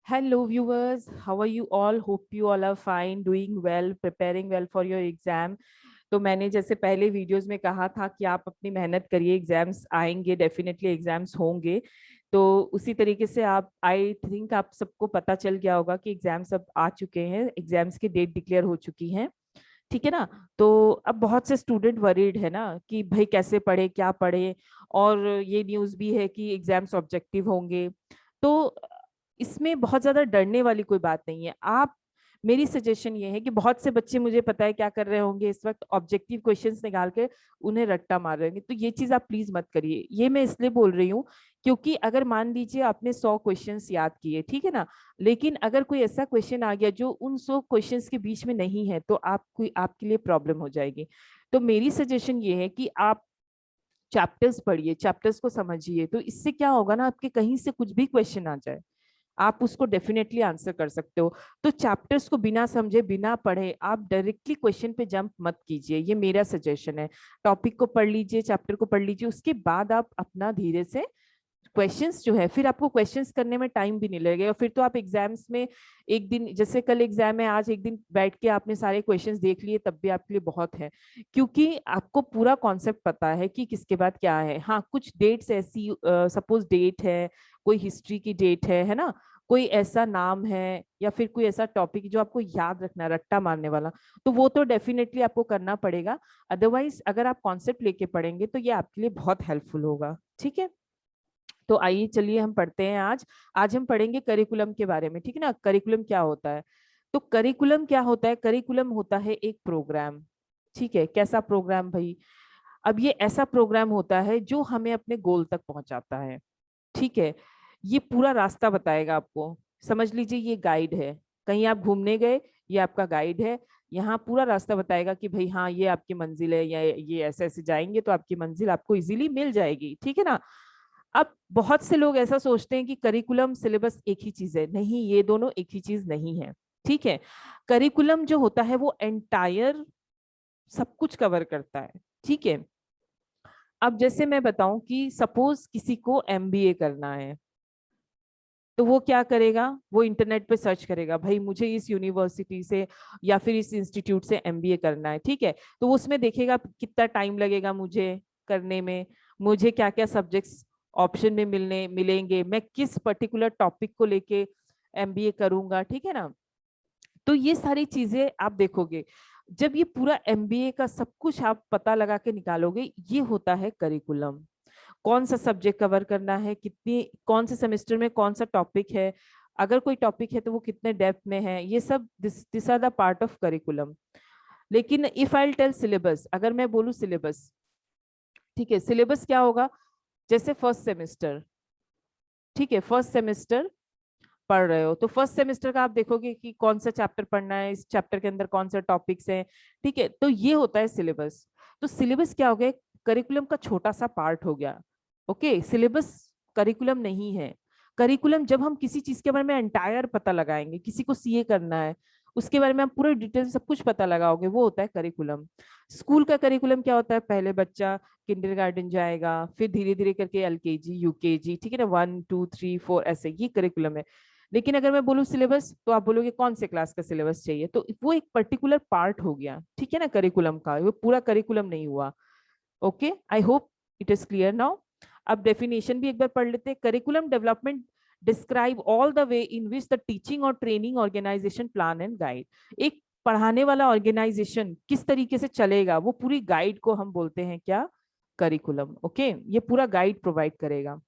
Hello, viewers. How are you all? Hope you all are fine, doing well, preparing well for your exam. तो मैंने जैसे पहले videos में कहा था कि आप अपनी मेहनत करिए, एग्जाम्स आएंगे, डेफिनेटली एग्जाम्स होंगे। तो उसी तरीके से आप आई थिंक आप सबको पता चल गया होगा कि एग्जाम्स अब आ चुके हैं, एग्जाम्स की डेट डिक्लेयर हो चुकी हैं। ठीक है ना। तो अब बहुत से स्टूडेंट वरीड है ना कि भाई कैसे पढ़े, क्या पढ़े। और ये न्यूज़ भी है कि एग्जाम्स ऑब्जेक्टिव होंगे। तो इसमें बहुत ज्यादा डरने वाली कोई बात नहीं है। आप मेरी सजेशन ये है कि बहुत से बच्चे मुझे पता है क्या कर रहे होंगे इस वक्त, ऑब्जेक्टिव क्वेश्चंस निकाल के उन्हें रट्टा मार रहे होंगे। तो ये चीज आप प्लीज मत करिए। ये मैं इसलिए बोल रही हूँ क्योंकि अगर मान लीजिए आपने 100 क्वेश्चंस याद किए, ठीक है ना, लेकिन अगर कोई ऐसा क्वेश्चन आ गया जो उन 100 क्वेश्चंस के बीच में नहीं है तो आपके लिए प्रॉब्लम हो जाएगी। तो मेरी सजेशन ये है कि आप चैप्टर्स पढ़िए, चैप्टर्स को समझिए। तो इससे क्या होगा ना, आपके कहीं से कुछ भी क्वेश्चन आ जाए आप उसको डेफिनेटली आंसर कर सकते हो। तो चैप्टर्स को बिना समझे, बिना पढ़े आप डायरेक्टली क्वेश्चन पे जंप मत कीजिए, ये मेरा सजेशन है। टॉपिक को पढ़ लीजिए, चैप्टर को पढ़ लीजिए, उसके बाद आप अपना धीरे से क्वेश्चंस जो है, फिर आपको क्वेश्चंस करने में टाइम भी नहीं लगेगा। और फिर तो आप एग्जाम्स में एक दिन, जैसे कल एग्जाम है, आज एक दिन बैठ के आपने सारे क्वेश्चंस देख लिए तब भी आपके लिए बहुत है, क्योंकि आपको पूरा कॉन्सेप्ट पता है कि किसके बाद क्या है। हाँ, कुछ डेट्स ऐसी, सपोज डेट है, कोई हिस्ट्री की डेट है ना, कोई ऐसा नाम है या फिर कोई ऐसा टॉपिक जो आपको याद रखना है, रट्टा मारने वाला, तो वो तो डेफिनेटली आपको करना पड़ेगा। अदरवाइज अगर आप कॉन्सेप्ट लेके पढ़ेंगे तो ये आपके लिए बहुत हेल्पफुल होगा। ठीक है। तो आइए चलिए हम पढ़ते हैं। आज हम पढ़ेंगे करिकुलम के बारे में। ठीक है ना। करिकुलम क्या होता है? तो करिकुलम क्या होता है? करिकुलम होता है एक प्रोग्राम। ठीक है। कैसा प्रोग्राम भाई? अब ये ऐसा प्रोग्राम होता है जो हमें अपने गोल तक पहुंचाता है। ठीक है। ये पूरा रास्ता बताएगा आपको। समझ लीजिए ये गाइड है। कहीं आप घूमने गए, ये आपका गाइड है। यहाँ पूरा रास्ता बताएगा कि भाई हाँ, ये आपकी मंजिल है, या ये ऐसे ऐसे जाएंगे तो आपकी मंजिल आपको इजीली मिल जाएगी। ठीक है ना। अब बहुत से लोग ऐसा सोचते हैं कि करिकुलम सिलेबस एक ही चीज है। नहीं, ये दोनों एक ही चीज नहीं है। ठीक है। करिकुलम जो होता है वो एंटायर सब कुछ कवर करता है। ठीक है। अब जैसे मैं बताऊं कि सपोज किसी को एमबीए करना है, तो वो क्या करेगा? वो इंटरनेट पे सर्च करेगा, भाई मुझे इस यूनिवर्सिटी से या फिर इस इंस्टीट्यूट से एमबीए करना है। ठीक है। तो वो उसमें देखेगा कितना टाइम लगेगा मुझे करने में, मुझे क्या क्या सब्जेक्ट्स ऑप्शन में मिलेंगे, मैं किस पर्टिकुलर टॉपिक को लेके एमबीए करूंगा। ठीक है ना। तो ये सारी चीजें आप देखोगे। जब ये पूरा एमबीए का सब कुछ आप पता लगा के निकालोगे, ये होता है करिकुलम। कौन सा सब्जेक्ट कवर करना है, कितनी, कौन से सेमेस्टर में कौन सा टॉपिक है, अगर कोई टॉपिक है तो वो कितने डेप्थ में है, ये सब this are the part of curriculum. लेकिन इफ आई टेल सिलेबस, अगर मैं बोलूँ सिलेबस, ठीक है, सिलेबस क्या होगा? जैसे फर्स्ट सेमेस्टर, ठीक है, फर्स्ट सेमेस्टर पढ़ रहे हो तो फर्स्ट सेमेस्टर का आप देखोगे कि कौन सा चैप्टर पढ़ना है, इस चैप्टर के अंदर कौन सा टॉपिक्स हैं। ठीक है। तो ये होता है सिलेबस। तो सिलेबस क्या हो गया? करिकुलम का छोटा सा पार्ट हो गया। ओके। सिलेबस करिकुलम नहीं है। करिकुलम जब हम किसी चीज के बारे में एंटायर पता लगाएंगे, किसी को सीए करना है, उसके बारे में हम पूरे डिटेल सब कुछ पता लगाओगे, वो होता है करिकुलम। स्कूल का करिकुलम क्या होता है? पहले बच्चा किंडरगार्टन जाएगा, फिर धीरे धीरे करके एलकेजी, यूकेजी, ठीक है ना, 1 2 3 4 ऐसे, ये करिकुलम है। लेकिन अगर मैं बोलूँ सिलेबस, तो आप बोलोगे कौन से क्लास का सिलेबस चाहिए, तो वो एक पर्टिकुलर पार्ट हो गया। ठीक है ना, करिकुलम का, वो पूरा करिकुलम नहीं हुआ। Okay, I hope it is clear now. अब डेफिनेशन भी एक बार पढ़ लेते हैं। Curriculum development describe all the way in which the teaching और training organization plan and guide. एक पढ़ाने वाला ऑर्गेनाइजेशन किस तरीके से चलेगा, वो पूरी गाइड को हम बोलते हैं क्या? करिकुलम। ओके। ये पूरा गाइड प्रोवाइड करेगा।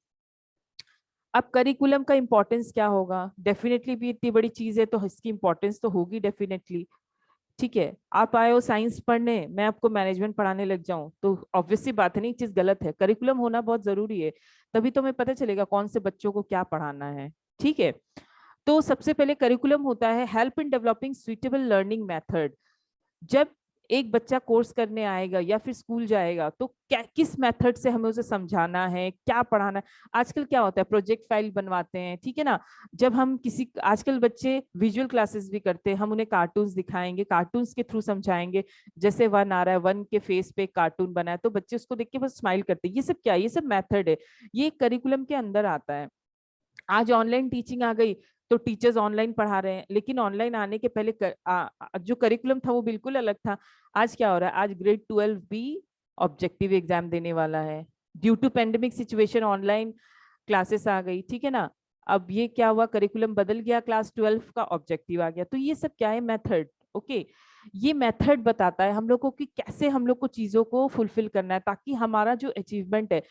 अब करिकुलम का इंपॉर्टेंस क्या होगा? डेफिनेटली भी इतनी बड़ी चीज है तो इसकी इंपॉर्टेंस तो होगी डेफिनेटली। ठीक है। आप आए हो साइंस पढ़ने, मैं आपको मैनेजमेंट पढ़ाने लग जाऊं तो ऑब्वियसली बात है, नहीं, चीज गलत है। करिकुलम होना बहुत जरूरी है, तभी तो हमें पता चलेगा कौन से बच्चों को क्या पढ़ाना है। ठीक है। तो सबसे पहले करिकुलम होता है help in developing suitable learning method. जब एक बच्चा कोर्स करने आएगा या फिर स्कूल जाएगा तो क्या, किस मेथड से हमें उसे समझाना है, क्या पढ़ाना है। आजकल क्या होता है, प्रोजेक्ट फाइल बनवाते हैं, ठीक है ना। जब हम किसी, आजकल बच्चे विजुअल क्लासेस भी करते हैं, हम उन्हें कार्टून्स दिखाएंगे, कार्टून्स के थ्रू समझाएंगे। जैसे वन आ रहा है, वन के फेस पे कार्टून बना है तो बच्चे उसको देख के बस स्माइल करते हैं। ये सब क्या है? ये सब मेथड है, ये करिकुलम के अंदर आता है। आज ऑनलाइन टीचिंग आ गई, तो टीचर्स ऑनलाइन पढ़ा रहे हैं, लेकिन ऑनलाइन आने के पहले जो करिकुलम था वो बिल्कुल अलग था। आज क्या हो रहा है, आज ग्रेड 12 भी ऑब्जेक्टिव एग्जाम देने वाला है। Due to pandemic situation online classes आ गई, ठीक है ना। अब ये क्या हुआ, करिकुलम बदल गया, क्लास 12 का ऑब्जेक्टिव आ गया। तो ये सब क्या है, मेथड। ओके, ये मेथड बताता है हम लोग को कि कैसे हम लोग को चीजों को फुलफिल करना है, ताकि हमारा जो अचीवमेंट है,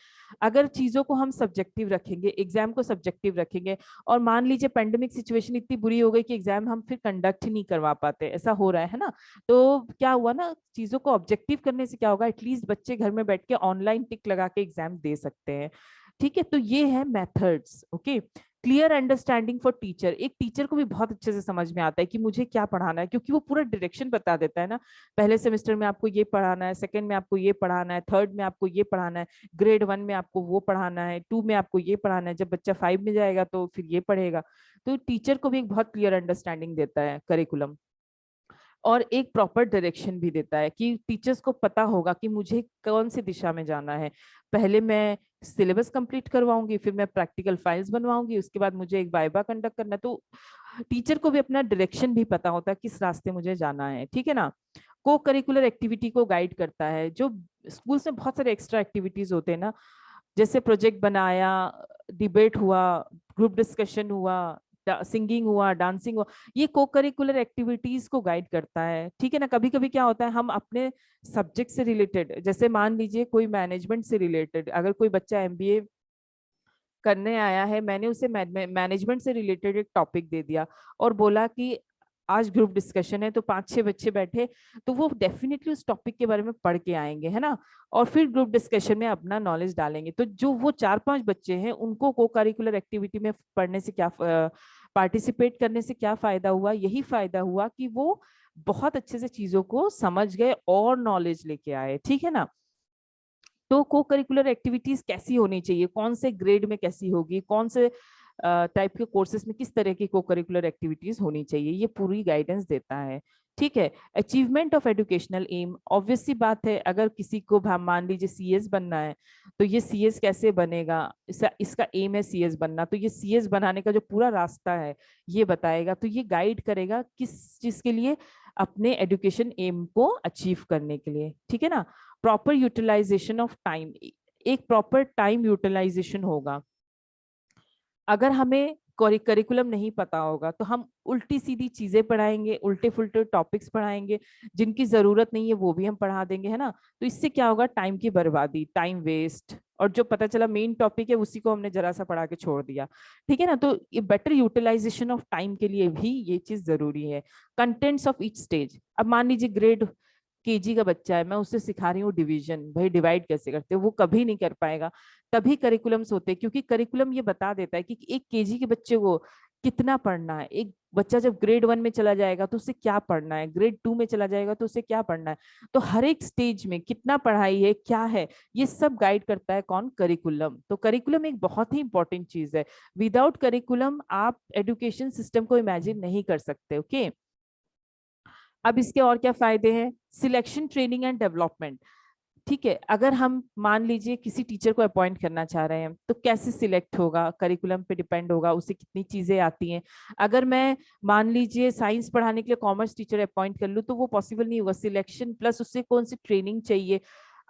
अगर चीजों को हम सब्जेक्टिव रखेंगे, एग्जाम को सब्जेक्टिव रखेंगे, और मान लीजिए पेंडेमिक सिचुएशन इतनी बुरी हो गई कि एग्जाम हम फिर कंडक्ट ही नहीं करवा पाते, ऐसा हो रहा है ना। तो क्या हुआ ना, चीजों को ऑब्जेक्टिव करने से क्या होगा, एटलीस्ट बच्चे घर में बैठ के ऑनलाइन टिक लगा के एग्जाम दे सकते हैं। ठीक है, तो ये है methods. Okay, clear understanding for teacher, एक टीचर को भी बहुत अच्छे से समझ में आता है कि मुझे क्या पढ़ाना है, क्योंकि वो पूरा डायरेक्शन बता देता है ना। पहले सेमेस्टर में आपको ये पढ़ाना है, सेकंड में आपको ये पढ़ाना है, थर्ड में आपको ये पढ़ाना है, ग्रेड 1 में आपको वो पढ़ाना है, 2 में आपको ये पढ़ाना है, जब बच्चा 5 में जाएगा तो फिर ये पढ़ेगा। तो टीचर को भी एक बहुत क्लियर अंडरस्टैंडिंग देता है करिकुलम, और एक प्रॉपर डायरेक्शन भी देता है कि टीचर्स को पता होगा कि मुझे कौन सी दिशा में जाना है। पहले मैं सिलेबस कंप्लीट करवाऊंगी, फिर मैं प्रैक्टिकल फाइल्स बनवाऊंगी, उसके बाद मुझे एक वाइवा कंडक्ट करना है। तो टीचर को भी अपना डायरेक्शन भी पता होता है किस रास्ते मुझे जाना है, ठीक है ना। को करिकुलर एक्टिविटी को गाइड करता है। जो स्कूल में बहुत सारे एक्स्ट्रा एक्टिविटीज होते हैं ना, जैसे प्रोजेक्ट बनाया, डिबेट हुआ, ग्रुप डिस्कशन हुआ, सिंगिंग हुआ, डांसिंग हुआ, ये को करिकुलर एक्टिविटीज को गाइड करता है, ठीक है ना। कभी कभी क्या होता है, हम अपने सब्जेक्ट से रिलेटेड, जैसे मान लीजिए कोई मैनेजमेंट से रिलेटेड, अगर कोई बच्चा एमबीए करने आया है, मैंने उसे मैनेजमेंट से रिलेटेड एक टॉपिक दे दिया और बोला कि आज ग्रुप डिस्कशन है, तो 5-6 बच्चे बैठे, तो वो डेफिनेटली उस टॉपिक के बारे में पढ़ के आएंगे, है ना। और फिर ग्रुप डिस्कशन में अपना नॉलेज डालेंगे। तो जो वो 4-5 बच्चे हैं, उनको को करिकुलर एक्टिविटी में पढ़ने से क्या, पार्टिसिपेट करने से क्या फायदा हुआ, यही फायदा हुआ कि वो बहुत अच्छे से चीजों को समझ गए और नॉलेज लेके आए, ठीक है ना। तो को करिकुलर एक्टिविटीज कैसी होनी चाहिए, कौन से ग्रेड में कैसी होगी, कौन से टाइप के कोर्सेज में किस तरह की को करिकुलर एक्टिविटीज होनी चाहिए, ये पूरी गाइडेंस देता है, ठीक है। Achievement of educational aim, obvious सी बात है, अगर किसी को मान लीजिए सीएस बनना है, तो ये सीएस कैसे बनेगा, इसका एम है सीएस बनना, तो ये सीएस बनाने का जो पूरा रास्ता है ये बताएगा। तो ये गाइड करेगा किस चीज के लिए, अपने एजुकेशन एम को अचीव करने के लिए, ठीक है ना। प्रॉपर यूटिलाइजेशन ऑफ टाइम, एक प्रॉपर टाइम यूटिलाइजेशन होगा। अगर हमें करिकुलम नहीं पता होगा तो हम उल्टी सीधी चीजें पढ़ाएंगे, उल्टे फुल्टे टॉपिक्स पढ़ाएंगे, जिनकी जरूरत नहीं है वो भी हम पढ़ा देंगे, है ना। तो इससे क्या होगा, टाइम की बर्बादी, टाइम वेस्ट, और जो पता चला मेन टॉपिक है उसी को हमने जरा सा पढ़ा के छोड़ दिया, ठीक है ना। तो ये बेटर यूटिलाइजेशन ऑफ टाइम के लिए भी ये चीज जरूरी है। कंटेंट्स ऑफ ईच स्टेज, अब मान लीजिए ग्रेड केजी का बच्चा है, मैं उससे सिखा रही हूँ डिवीजन, भाई डिवाइड कैसे करते हैं, वो कभी नहीं कर पाएगा। तभी करिकुलम्स होते हैं, क्योंकि करिकुलम ये बता देता है कि एक केजी के बच्चे को कितना पढ़ना है, एक बच्चा जब ग्रेड 1 में चला जाएगा तो उसे क्या पढ़ना है, ग्रेड 2 में चला जाएगा तो उसे क्या पढ़ना है, तो हर एक स्टेज में कितना पढ़ाई है, क्या है, ये सब गाइड करता है कौन, करिकुलम। तो करिकुलम एक बहुत ही इंपॉर्टेंट चीज है। विदाउट करिकुलम आप एजुकेशन सिस्टम को इमेजिन नहीं कर सकते, ओके। अब इसके और क्या फायदे हैं, सिलेक्शन, ट्रेनिंग एंड डेवलपमेंट, ठीक है। अगर हम मान लीजिए किसी टीचर को अपॉइंट करना चाह रहे हैं, तो कैसे सिलेक्ट होगा, करिकुलम पे डिपेंड होगा, उसे कितनी चीजें आती हैं। अगर मैं मान लीजिए साइंस पढ़ाने के लिए कॉमर्स टीचर अपॉइंट कर लूँ, तो वो पॉसिबल नहीं होगा, सिलेक्शन प्लस उससे कौन सी ट्रेनिंग चाहिए।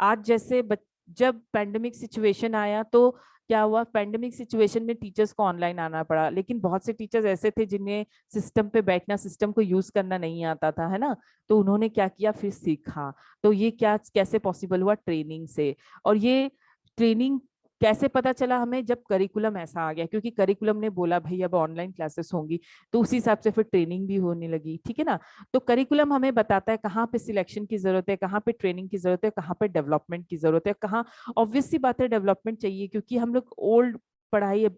आज जैसे जब पैंडेमिक सिचुएशन आया तो क्या हुआ, पैंडेमिक सिचुएशन में टीचर्स को ऑनलाइन आना पड़ा, लेकिन बहुत से टीचर्स ऐसे थे जिन्हें सिस्टम पे बैठना, सिस्टम को यूज करना नहीं आता था, है ना। तो उन्होंने क्या किया, फिर सीखा। तो ये क्या कैसे पॉसिबल हुआ, ट्रेनिंग से। और ये ट्रेनिंग कैसे पता चला हमें, जब करिकुलम ऐसा आ गया, क्योंकि करिकुलम ने बोला भाई अब ऑनलाइन क्लासेस होंगी, तो उसी हिसाब से फिर ट्रेनिंग भी होने लगी, ठीक है ना। तो करिकुलम हमें बताता है कहाँ पे सिलेक्शन की जरूरत है, कहाँ पे ट्रेनिंग की जरूरत है, कहाँ पे डेवलपमेंट की जरूरत है, कहाँ ऑब्वियस सी बात है डेवलपमेंट चाहिए, क्योंकि हम लोग ओल्ड पढ़ाई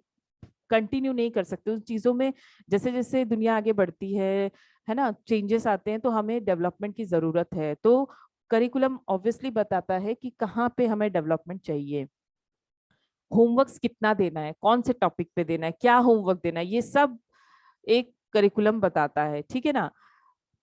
कंटिन्यू नहीं कर सकते उन चीजों में। जैसे जैसे दुनिया आगे बढ़ती है ना, चेंजेस आते हैं, तो हमें डेवलपमेंट की जरूरत है। तो करिकुलम ऑब्वियसली बताता है कि कहाँ पे हमें डेवलपमेंट चाहिए, होमवर्क कितना देना है, कौन से टॉपिक पे देना है, क्या होमवर्क देना है, ये सब एक करिकुलम बताता है, ठीक है ना।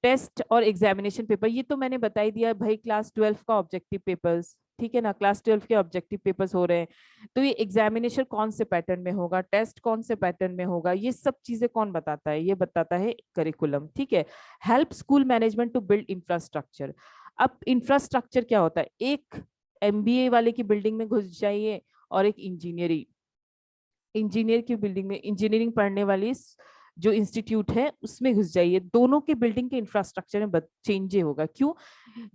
टेस्ट और एग्जामिनेशन पेपर, ये तो मैंने बता ही दिया भाई, क्लास 12 का ऑब्जेक्टिव पेपर्स, ठीक है ना, क्लास 12 के ऑब्जेक्टिव पेपर्स हो रहे हैं, तो ये एग्जामिनेशन कौन से पैटर्न में होगा, टेस्ट कौन से पैटर्न में होगा, ये सब चीजें कौन बताता है, ये बताता है करिकुलम। ठीक है, help school management to build infrastructure. अब इंफ्रास्ट्रक्चर क्या होता है, एक एमबीए वाले की बिल्डिंग में घुस जाइए और एक इंजीनियर की बिल्डिंग में, इंजीनियरिंग पढ़ने वाली जो इंस्टीट्यूट है उसमें घुस जाइए, दोनों के बिल्डिंग के इंफ्रास्ट्रक्चर में चेंज होगा। क्यों?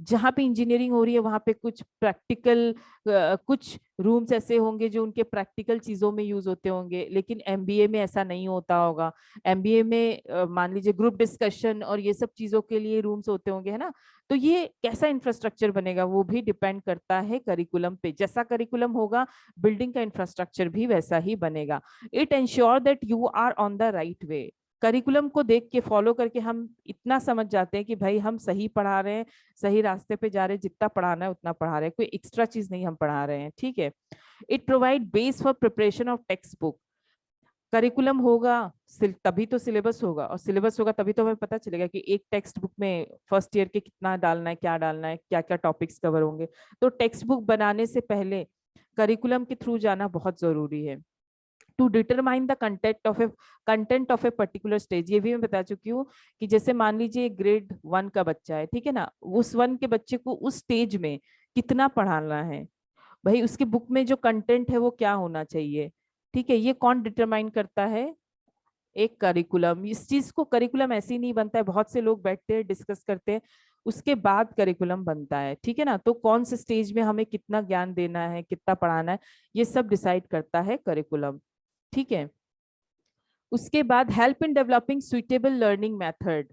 जहाँ पे इंजीनियरिंग हो रही है वहां पे कुछ प्रैक्टिकल, कुछ रूम्स ऐसे होंगे जो उनके प्रैक्टिकल चीजों में यूज होते होंगे, लेकिन एमबीए में ऐसा नहीं होता होगा। एमबीए में मान लीजिए ग्रुप डिस्कशन और ये सब चीजों के लिए रूम्स होते होंगे, है ना। तो ये कैसा इंफ्रास्ट्रक्चर बनेगा वो भी डिपेंड करता है करिकुलम पे। जैसा करिकुलम होगा बिल्डिंग का इंफ्रास्ट्रक्चर भी वैसा ही बनेगा। It ensure that you are on the right way. Curriculum को देख के फॉलो करके हम इतना समझ जाते हैं कि भाई हम सही पढ़ा रहे हैं, सही रास्ते पे जा रहे हैं, जितना पढ़ाना है उतना पढ़ा रहे हैं, कोई एक्स्ट्रा चीज नहीं हम पढ़ा रहे हैं। ठीक है, it provide base for preparation of text book. Curriculum होगा तभी तो सिलेबस होगा, और सिलेबस होगा तभी तो हमें पता चलेगा कि एक टेक्स्ट बुक में फर्स्ट ईयर के कितना डालना है, क्या डालना है, क्या क्या टॉपिक्स कवर होंगे। तो टेक्स्ट बुक बनाने से पहले करिकुलम के थ्रू जाना बहुत जरूरी है। To determine the content of a particular stage, ये भी मैं बता चुकी हूँ कि जैसे मान लीजिए ग्रेड 1 का बच्चा है, ठीक है ना, उस 1 के बच्चे को उस स्टेज में कितना पढ़ाना है, भाई उसके बुक में जो कंटेंट है वो क्या होना चाहिए। ठीक है, ये कौन डिटरमाइन करता है? एक करिकुलम। इस चीज को करिकुलम ऐसे ही नहीं बनता है, बहुत से लोग बैठते हैं डिस्कस करते हैं, उसके बाद करिकुलम बनता है। ठीक है ना, तो कौन से स्टेज में हमें कितना ज्ञान देना है, कितना पढ़ाना है, ये सब डिसाइड करता है करिकुलम। ठीक है, उसके बाद help in developing suitable learning method.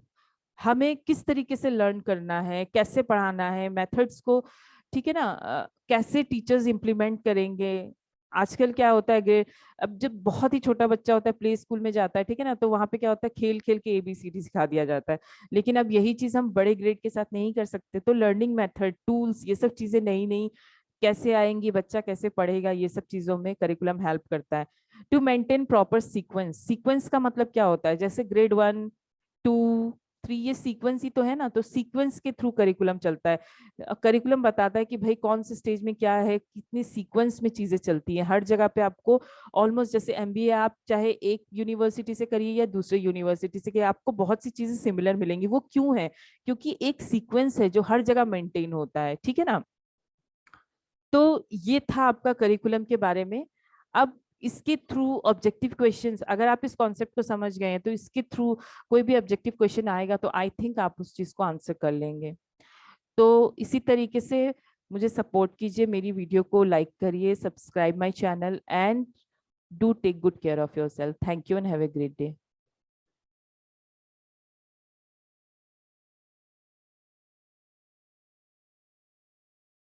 हमें किस तरीके से लर्न करना है, कैसे पढ़ाना है, मेथड्स को, ठीक है ना, कैसे टीचर्स इंप्लीमेंट करेंगे। आजकल क्या होता है कि अब जब बहुत ही छोटा बच्चा होता है, प्ले स्कूल में जाता है, ठीक है ना, तो वहां पे क्या होता है, खेल खेल के एबीसीडी सिखा दिया जाता है। लेकिन अब यही चीज हम बड़े ग्रेड के साथ नहीं कर सकते, तो लर्निंग मेथड, टूल्स, ये सब चीजें नई नई कैसे आएंगी, बच्चा कैसे पढ़ेगा, ये सब चीजों में करिकुलम हेल्प करता है। To maintain proper sequence. Sequence का मतलब क्या होता है, जैसे ग्रेड 1, 2, 3, ये सीक्वेंस ही तो है ना, तो सीक्वेंस के थ्रू करिकुलम चलता है। करिकुलम बताता है कि भाई कौन से स्टेज में क्या है, कितनी सीक्वेंस में चीजें चलती हैं हर जगह पे आपको। ऑलमोस्ट जैसे एमबीए आप चाहे एक यूनिवर्सिटी से करिए या दूसरे यूनिवर्सिटी से करिए, आपको बहुत सी चीजें सिमिलर मिलेंगी। वो क्यों है? क्योंकि एक सीक्वेंस है जो हर जगह मेंटेन होता है। ठीक है ना, तो ये था आपका करिकुलम के बारे में। अब इसके थ्रू ऑब्जेक्टिव क्वेश्चंस, अगर आप इस कॉन्सेप्ट को समझ गए हैं तो इसके थ्रू कोई भी ऑब्जेक्टिव क्वेश्चन आएगा तो आई थिंक आप उस चीज को आंसर कर लेंगे। तो इसी तरीके से मुझे सपोर्ट कीजिए, मेरी वीडियो को लाइक करिए, subscribe my channel, and do take good care of yourself. Thank you and have a great day.